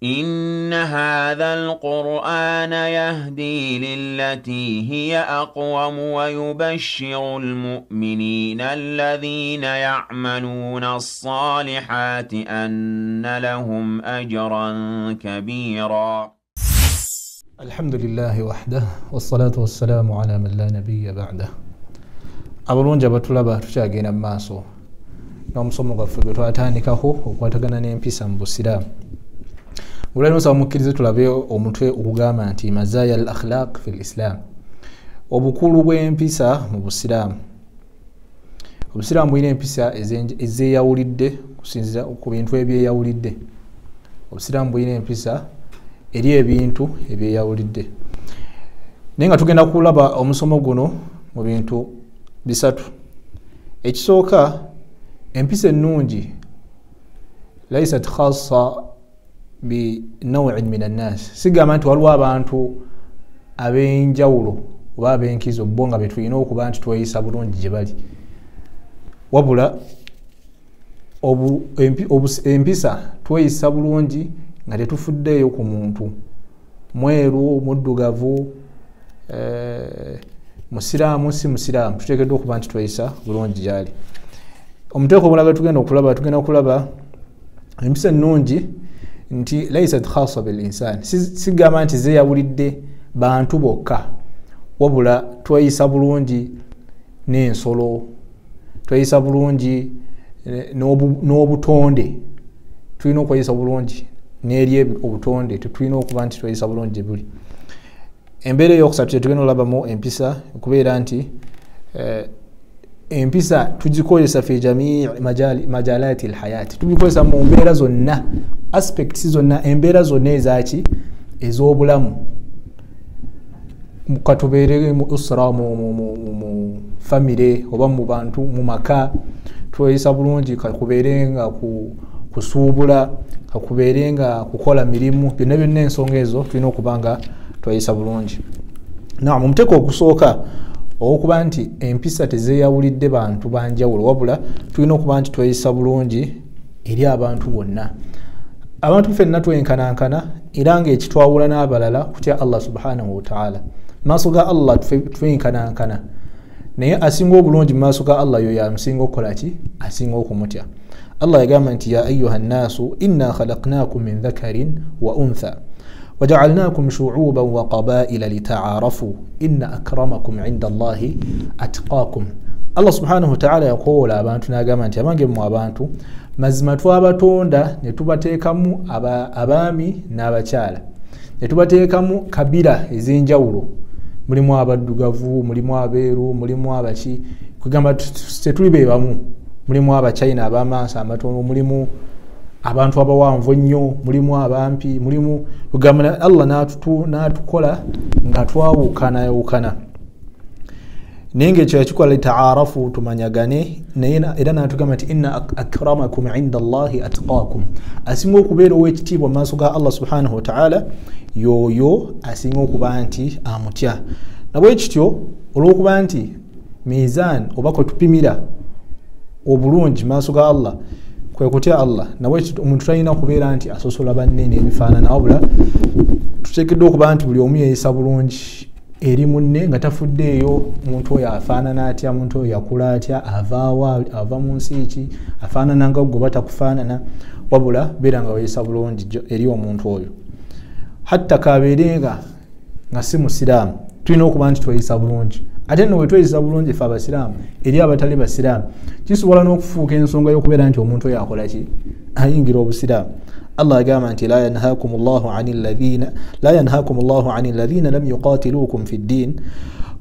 إن هذا القرآن يهدي للتي هي أقوم ويبشر المؤمنين الذين يعملون الصالحات أن لهم أجرا كبيرا. الحمد لله وحده والصلاة والسلام على من لا نبي بعده. Abalungi abatulaba tukyagenda mu maaso n'omusomo gwaffe gwe twatandikaho okwatagana n'empisa mu busiraamu. Olwaleero nsaba mukkirize tulabe omutwe okugamba nti mazaaya al akhlaq fi lislam, obukulu bw'empisa mu busiraamu. Obusiraamu bulina empisa ezeeyawulidde kusinziira ku bintu ebyeyawulidde. Obusiraamu bulina empisa eri ebintu ebyeyawulidde. Naye nga tugenda kulaba omusomo guno mu bintu bisatu. Ekisooka, empisa ennungi laysat khassa bi naw'in min an-nas. Sigamba nti waliwo abantu ab'enjawulo oba ab'enkizo bo nga betulina okuba nti tweyisa bulungi gye bali. Wabula empisa tweyisa bulungi nga tetufuddeeyo ku muntu mweru, muddugavu, musiraamu si musiraamu, tuteekeddwa okuba nti tweyisa bulungi gyali. Omuteeko omulala tugenda okulaba empisa ennungi nti laysat khassa bil insani. Sigamba nti zeeyawulidde bantu bokka, wabula tweyisa bulungi n'ensolo, tweyisa bulungi n'obutonde. Tulina okweyisa bulungi n'eri obutonde, tetulina okuba nti tweyisa bulungi gye buli. Embeera eyokusatu tugenda olabamu empisa okubeera nti empisa tugikozesa fi jamii majalati alhayati, tubikozesa mu mbeera zonna, aspects zonna, embeera zonna ezaki ez'obulamu. Katubeere mu usra, mu famire oba mu bantu mu maka, tweyisa bulungi. Kakubeere nga kusuubula, kakubeere nga kukola mirimu, byonna byonna ensonga ezo tulina okuba nga tweyisa bulungi. Mu muteeko ogusooka okuba nti empisa tezeeyawulidde bantu banjawulo, wabula tulina okuba nti tweyisa bulungi eri abantu bonna. Abantu ffenna twenkanankana era ng'ekitwawula n'abalala kutya Allah subhanahu wa ta'ala. Maaso ga Allah twenkanankana, naye asinga obulungi mu maaso ga Allah yoyo amusinga okukola ki? Asinga okumutya. Allah yagamba nti ya ayyuha nnaasu inna khalaqnakum min dhakarin wa untha وجعلناكم شعوبا وقبائل لتعارفوا إن أكرمكم عند الله أتقاكم. الله سبحانه وتعالى يقول abantu nagamba nti abange mu abantu mazima twabatonda ne tubateekamu abaami n'abakyala, ne tubateekamu kabira ez'enjawulo. Mulimu abaddugavu, mulimu abeeru, mulimu abaki, kugamba tetuli be bamu. Mulimu abachina abamaaso amatono, mulimu abantu abawanvu nnyo, mulimu abampi, mulimu kugamba Allah n'atukola nga twawukana. Naye ng'ekyo yakikola ta'arafu, tumanyagane. Naye era n'atugamba nti inna akramakum inda Allahi atqakum. Asinga okubeera ow'ekitiibwa mu maaso ga Allah subhanahu wa ta'ala yoyo asinga okuba nti amutya. Nabwe kityo olw'okuba nti mizan oba kwe tupimira obulungi maaso ga Allah kwe kutya Allah, nabwe omuntu talina kubeera nti asosola banne n'ebifaanana, wabula tuteekeddwa okuba nti buli omu yeeyisa bulungi eri munne nga tafuddeeyo muntu oyo afaanana atya, muntu oyo yakula atya, avaawa, ava mu nsi ki, afaanana nga gwe batakufaanana, wabula beera nga weeyisa bulungi eri omuntu oyo. Hatta kabeere nga si musiraamu, tulina okuba nti tweyisa bulungi. Ate no tweyisa bulungi ffe abasiraamu eri abatali basiraamu, kisobola n'okufuuka ensonga y'okubeera nti omuntu oyo akola ki? Ayingira obusiraamu. Allah agamba nti la yanhaakum Allahu ani alladhina lam yuqatilukum fi ddin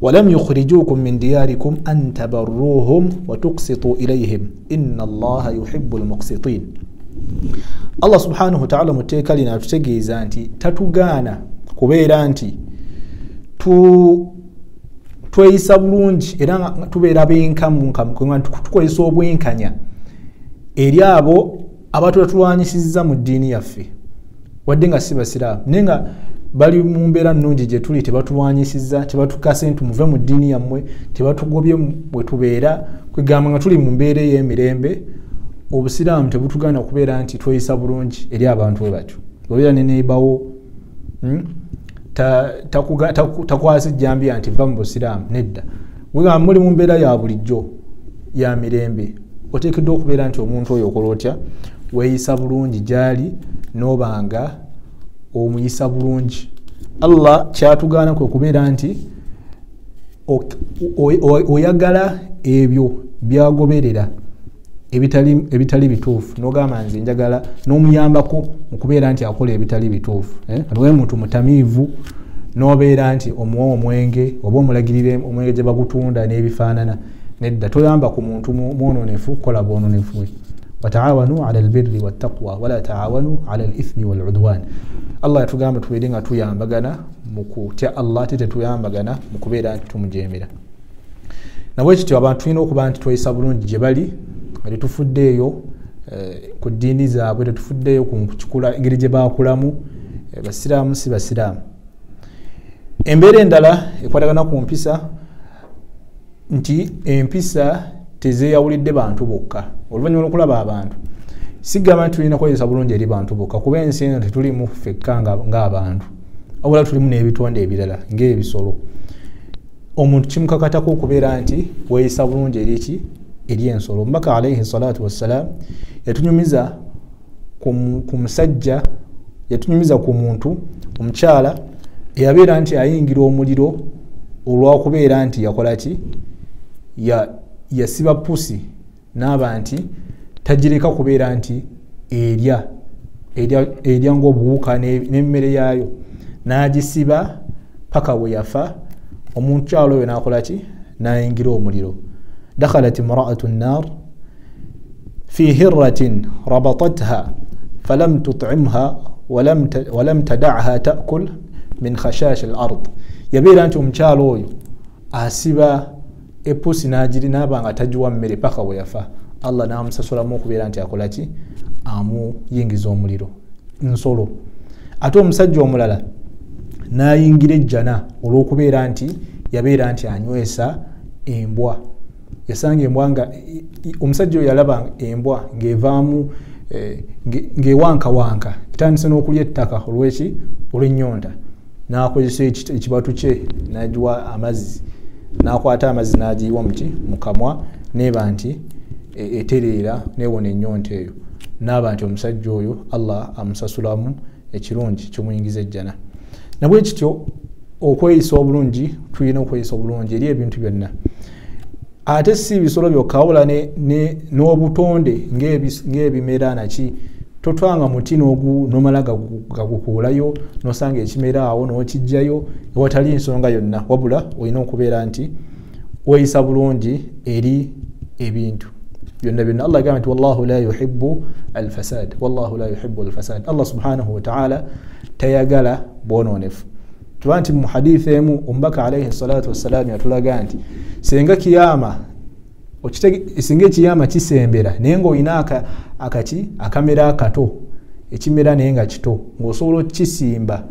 wa lam yukhrijukum min diyarikum an tabarruhum wa tuqsitu ilayhim inna Allaha yuhibbu almuqsitin. Allah subhanahu wa ta'ala muteeka lino atutegeeza nti tatugaana kubeera nti tweyisa bulungi era nga tubeera benkamu, tukozesa obwenkanya eri abo abatulwanyisizza mu ddiini yaffe, wadde nga si basiraamu naye nga bali mu mbeera nnungi gye tuli, tebatulwanyisizza, tebatukase nti muve mu ddiini yammwe, tebatugobye bwe tubeera, kwegamba nga tuli mu mbeera ey'emirembe. Obusiraamu tebutugaana kubeera nti tweyisa bulungi eri abantu bwe batyo. bw'obeera ne neighbor takwasa ejjambiya nti va mu busiraamu nedda wegamba muli mu mbeera ya bulijjo ya mirembe oteekeddwa okubeera nti omuntu oyo okola otya weeyisa bulungi gy'ali n'obanga omuyisa bulungi. Allah kyatugaana kwe kubeera nti oyagala ebyo byagoberera ebitali bituufu n'ogamba nze njagala n'omuyambako mu kubeera nti akola ebitali bituufu. Aliwo muntu mutamiivu n'obeera nti omuwa omwenge oba omulagirire omwenge gye bagutunda n'ebifaanana nedda toyamba ku muntu mwononefu kola bwononefu we. wataawanu ala albirri wattaqwa wala taawanu ala alithmi waludwan. Allah yatugamba tubeere nga tuyambagana mu kutya Allah ate tetuyambagana mu kubeera nti tumujemera. Nabwe kityo abantu tulina okuba nti tweyisa bulungi gye bali tetufuddeeyo ku ddiini zaabwe tetufuddeeyo ku kikula engeri gye baakulamu basiraamu si basiraamu. Embeera endala ekwatagana ku mpisa nti empisa tezeeyawulidde bantu bokka. Oluvannyuma lw'okulaba abantu sigamba nti tulina kweyisa bulungi eri bantu bokka kuba ensi eno tetulimu ffekka ng'abantu wabula tulimu n'ebitonde ebirala ng'ebisolo. Omuntu kimukakatako okubeera nti weeyisa bulungi eri ensolo. Omubaka alayhi salatu wassalam yatunyumiza ku musajja yatunyumiza ku muntu omukyala eyabeera nti ayingira omuliro olw'okubeera nti yakola ki yasiba pusi n'aba nti tagireka kubeera nti erya ng'obuwuka n'emmere yaayo n'agisiba paka bwe yafa. Omukyalo oyo n'akola ki n'ayingira omuliro. dakhalat imra'atu an-nar fi hirratin rabatatha falam tut'imha walam tada'ha ta'kul min khashash al-ard. yabeera nti omukyalo oyo asiba epusi n'agiri n'aba nga tagiwa mmere paka bwe yafa. Allah n'amusasulamu okubeera nti akola ki amuyingiza omuliro nsolo. Ate omusajja omulala n'ayingira ejjana olw'okubeera nti yabeera nti anywesa embwa. Yasanga embwa nga omusajja oyo yalaba embwa ng'evaamu ng'ewankawanka etandise n'okulya ettaka olw'ennyonta. N'akozesa ekibatu kye n'agiwa amazzi n'akwata amazzi n'agiyiwa mu kamwa n'eba nti etereera n'ewona ennyonta eyo. N'aba nti omusajja oyo Allah amusasulamu ekirungi kimuyingiza ejjana. Nabwe kityo okweyisa obulungi tulina okweyisa obulungi eri ebintu byonna. Ate si bisolo byokka wabula n'obutonde ng'ebimera naki totwanga muti n'omala gagukuulayo n'osanga ekimera awo n'okijjayo ewatali nsonga yonna wabula olina okubeera nti weyisa bulungi eri ebintu byonna byonna. Allah agamba nti wallahu la yuhibbu alfasad. Wallahu la yuhibbu alfasad. Allah subhanahu wa ta'ala tayagala bwononefu. Tuba nti mu hadithi emu omubaka alayhi salatu wassalam yatulaga nti singa ekiyama kisembera naye ng'olina akamera akato ekimera naye nga kito ng'osobola okukisimba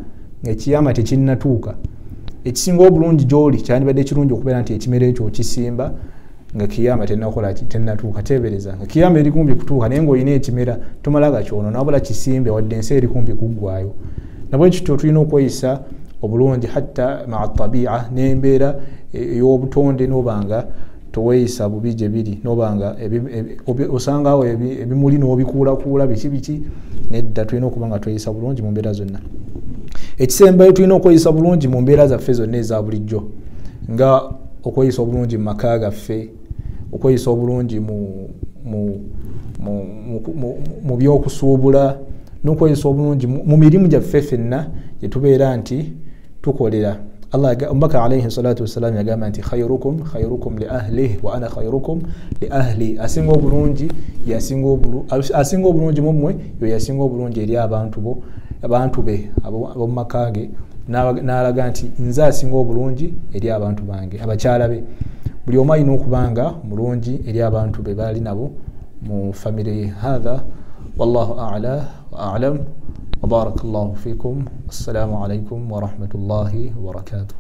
ng'ekiyama tekinnatuuka, ekisinga obulungi gy'oli kyandibadde kirungi okubeera nti ekimera ekyo okisimba nga kiyama tennatuuka. Teebereza nga kiyama eri kumpi kutuuka naye ng'olina ekimera tomala gakyonoona wabula kisimbe wadde ensi eri kumpi kuggwaayo. Nabwe kityo tulina okweyisa obulungi hatta ma'a tabi'a n'embeera ey'obutonde n'obanga toweeyisa bubi gye biri n'obanga osangawo ebimuli n'obikuulakuula biki nedda. Tulina okuba nga tweyisa bulungi mu mbeera zonna. Ekisembayo tulina okweyisa bulungi mu mbeera zaffe zonna eza bulijjo nga okweyisa obulungi mu maka gaffe, okweyisa obulungi mu by'okusuubula n'okweyisa obulungi mu mirimu gyaffe ffenna gye tubeera nti tukolera. Omubaka alayhi salatu wassalam yagamba nti khayrukum li ahlihi wa ana khayrukum li ahli. Asinga obulungi mu mmwe yo yasinga obulungi eri abantu be ab'omu maka ge. N'alaga nti nze asinga obulungi eri abantu bange abakyala be. Buli omu alina okubanga mulungi eri abantu be baali nabo mu famire ye. Hadha wallahu a'la wa a'lam wa barakallahu fikum. Assalamu alaikum wa rahmatullahi wa barakatuh.